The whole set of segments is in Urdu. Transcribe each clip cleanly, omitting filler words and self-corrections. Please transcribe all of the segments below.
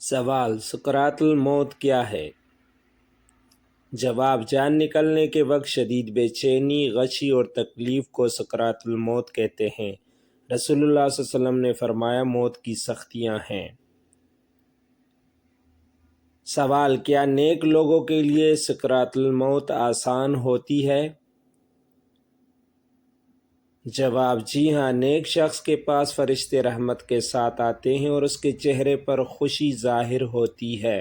سوال: سکرات الموت کیا ہے؟ جواب: جان نکلنے کے وقت شدید بے چینی، غشی اور تکلیف کو سکرات الموت کہتے ہیں۔ رسول اللہ صلی اللہ علیہ وسلم نے فرمایا، موت کی سختیاں ہیں۔ سوال: کیا نیک لوگوں کے لیے سکرات الموت آسان ہوتی ہے؟ جواب: جی ہاں، نیک شخص کے پاس فرشتے رحمت کے ساتھ آتے ہیں اور اس کے چہرے پر خوشی ظاہر ہوتی ہے۔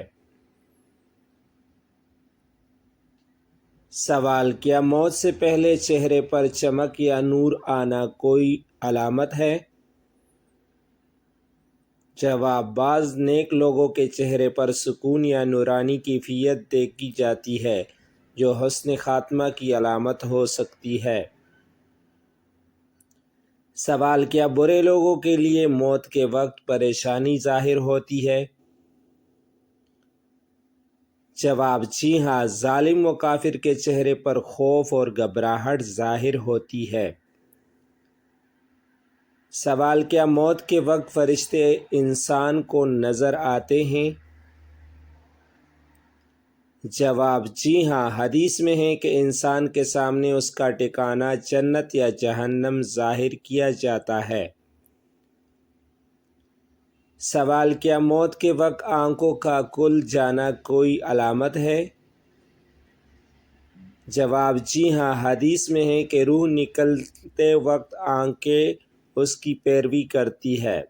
سوال: کیا موت سے پہلے چہرے پر چمک یا نور آنا کوئی علامت ہے؟ جواب: بعض نیک لوگوں کے چہرے پر سکون یا نورانی کیفیت دیکھی جاتی ہے، جو حسن خاتمہ کی علامت ہو سکتی ہے۔ سوال: کیا برے لوگوں کے لیے موت کے وقت پریشانی ظاہر ہوتی ہے؟ جواب: جی ہاں، ظالم و کافر کے چہرے پر خوف اور گھبراہٹ ظاہر ہوتی ہے۔ سوال: کیا موت کے وقت فرشتے انسان کو نظر آتے ہیں؟ جواب: جی ہاں، حدیث میں ہے کہ انسان کے سامنے اس کا ٹھکانہ جنت یا جہنم ظاہر کیا جاتا ہے۔ سوال: کیا موت کے وقت آنکھوں کا کھل جانا کوئی علامت ہے؟ جواب: جی ہاں، حدیث میں ہے کہ روح نکلتے وقت آنکھیں اس کی پیروی کرتی ہے۔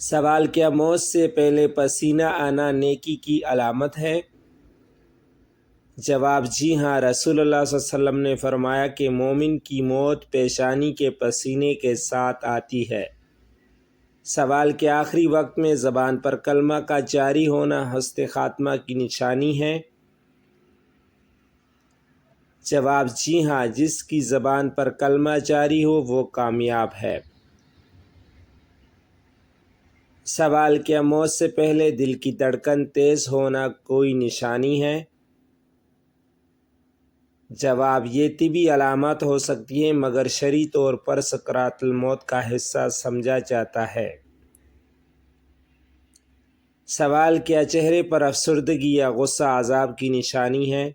سوال: کیا موت سے پہلے پسینہ آنا نیکی کی علامت ہے؟ جواب: جی ہاں، رسول اللہ صلی اللہ علیہ وسلم نے فرمایا کہ مومن کی موت پیشانی کے پسینے کے ساتھ آتی ہے۔ سوال: کیا آخری وقت میں زبان پر کلمہ کا جاری ہونا حسن خاتمہ کی نشانی ہے؟ جواب: جی ہاں، جس کی زبان پر کلمہ جاری ہو وہ کامیاب ہے۔ سوال: کیا موت سے پہلے دل کی دھڑکن تیز ہونا کوئی نشانی ہے؟ جواب: یہ طبی علامات ہو سکتی ہیں مگر شرعی طور پر سکرات الموت کا حصہ سمجھا جاتا ہے۔ سوال: کیا چہرے پر افسردگی یا غصہ عذاب کی نشانی ہے؟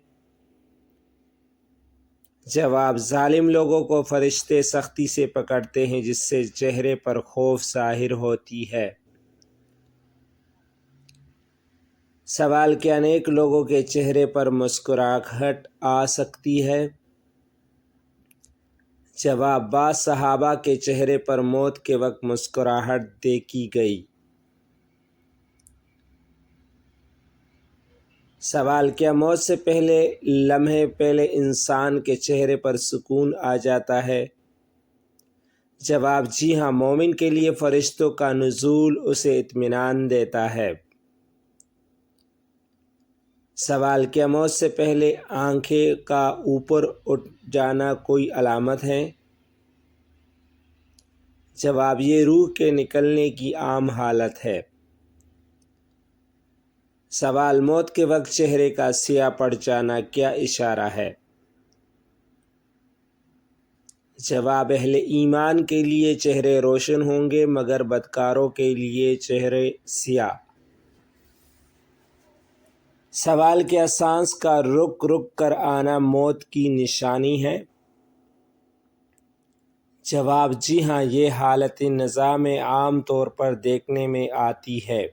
جواب: ظالم لوگوں کو فرشتے سختی سے پکڑتے ہیں جس سے چہرے پر خوف ظاہر ہوتی ہے۔ سوال: کیا نیک لوگوں کے چہرے پر مسکراہٹ آ سکتی ہے؟ جواب: بعض صحابہ کے چہرے پر موت کے وقت مسکراہٹ دیکھی گئی۔ سوال: کیا موت سے پہلے لمحے پہلے انسان کے چہرے پر سکون آ جاتا ہے؟ جواب: جی ہاں، مومن کے لیے فرشتوں کا نزول اسے اطمینان دیتا ہے۔ سوال: کیا موت سے پہلے آنکھیں کا اوپر اٹھ جانا کوئی علامت ہے؟ جواب: یہ روح کے نکلنے کی عام حالت ہے۔ سوال: موت کے وقت چہرے کا سیاہ پڑ جانا کیا اشارہ ہے؟ جواب: اہل ایمان کے لیے چہرے روشن ہوں گے مگر بدکاروں کے لیے چہرے سیاہ۔ سوال: کیا سانس کا رک رک کر آنا موت کی نشانی ہے؟ جواب: جی ہاں، یہ حالت نظام عام طور پر دیکھنے میں آتی ہے۔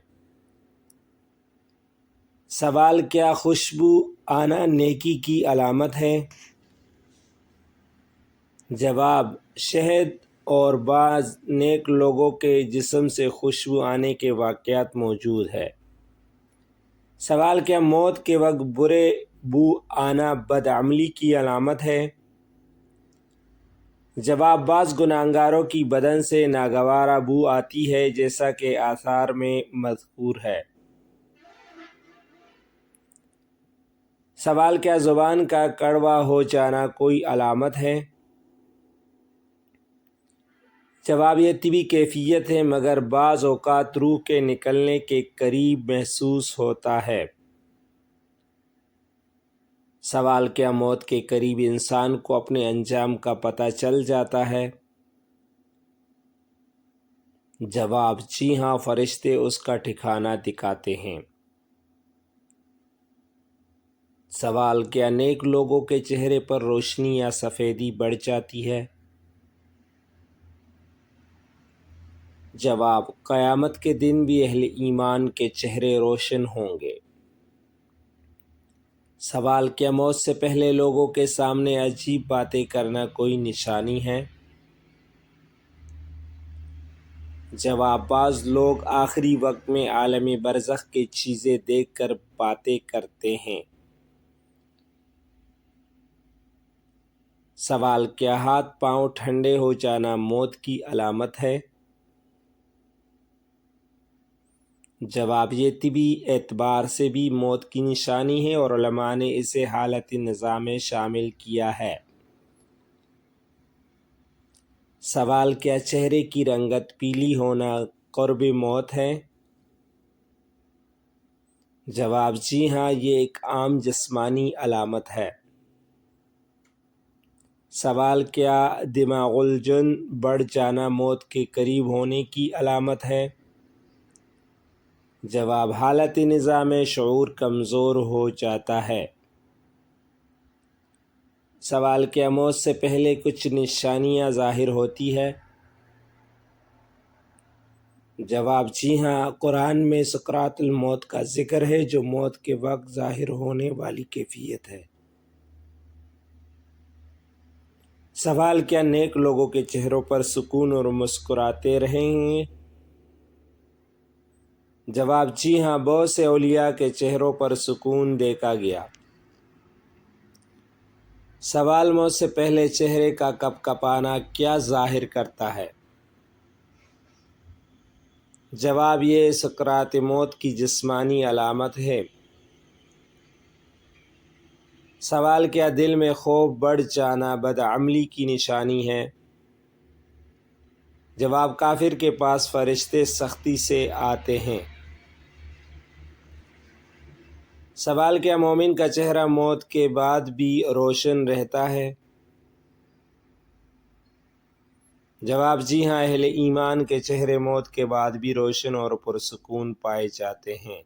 سوال: کیا خوشبو آنا نیکی کی علامت ہے؟ جواب: شہد اور بعض نیک لوگوں کے جسم سے خوشبو آنے کے واقعات موجود ہیں۔ سوال: کیا موت کے وقت برے بو آنا بدعملی کی علامت ہے؟ جواب: بعض گنہگاروں کی بدن سے ناگوار بو آتی ہے جیسا کہ آثار میں مذکور ہے۔ سوال: کیا زبان کا کڑوا ہو جانا کوئی علامت ہے؟ جواب: یہ طبی کیفیت ہے مگر بعض اوقات روح کے نکلنے کے قریب محسوس ہوتا ہے۔ سوال: کیا موت کے قریب انسان کو اپنے انجام کا پتہ چل جاتا ہے؟ جواب: جی ہاں، فرشتے اس کا ٹھکانہ دکھاتے ہیں۔ سوال: کیا نیک لوگوں کے چہرے پر روشنی یا سفیدی بڑھ جاتی ہے؟ جواب: قیامت کے دن بھی اہل ایمان کے چہرے روشن ہوں گے۔ سوال: کیا موت سے پہلے لوگوں کے سامنے عجیب باتیں کرنا کوئی نشانی ہے؟ جواب: بعض لوگ آخری وقت میں عالم برزخ کی چیزیں دیکھ کر باتیں کرتے ہیں۔ سوال: کیا ہاتھ پاؤں ٹھنڈے ہو جانا موت کی علامت ہے؟ جواب: یہ طبی اعتبار سے بھی موت کی نشانی ہے اور علماء نے اسے حالت نزاع میں شامل کیا ہے۔ سوال: کیا چہرے کی رنگت پیلی ہونا قرب موت ہے؟ جواب: جی ہاں، یہ ایک عام جسمانی علامت ہے۔ سوال: کیا دماغ الجن بڑھ جانا موت کے قریب ہونے کی علامت ہے؟ جواب: حالت نزاع میں شعور کمزور ہو جاتا ہے۔ سوال: کیا موت سے پہلے کچھ نشانیاں ظاہر ہوتی ہے؟ جواب: جی ہاں، قرآن میں سکرات الموت کا ذکر ہے جو موت کے وقت ظاہر ہونے والی کیفیت ہے۔ سوال: کیا نیک لوگوں کے چہروں پر سکون اور مسکراتے رہیں گے؟ جواب: جی ہاں، بہت سے اولیاء کے چہروں پر سکون دیکھا گیا۔ سوال: موت سے پہلے چہرے کا کپکپانا کیا ظاہر کرتا ہے؟ جواب: یہ سکرات موت کی جسمانی علامت ہے۔ سوال: کیا دل میں خوف بڑھ جانا بدعملی کی نشانی ہے؟ جواب: کافر کے پاس فرشتے سختی سے آتے ہیں۔ سوال: کیا مومن کا چہرہ موت کے بعد بھی روشن رہتا ہے؟ جواب: جی ہاں، اہل ایمان کے چہرے موت کے بعد بھی روشن اور پرسکون پائے جاتے ہیں۔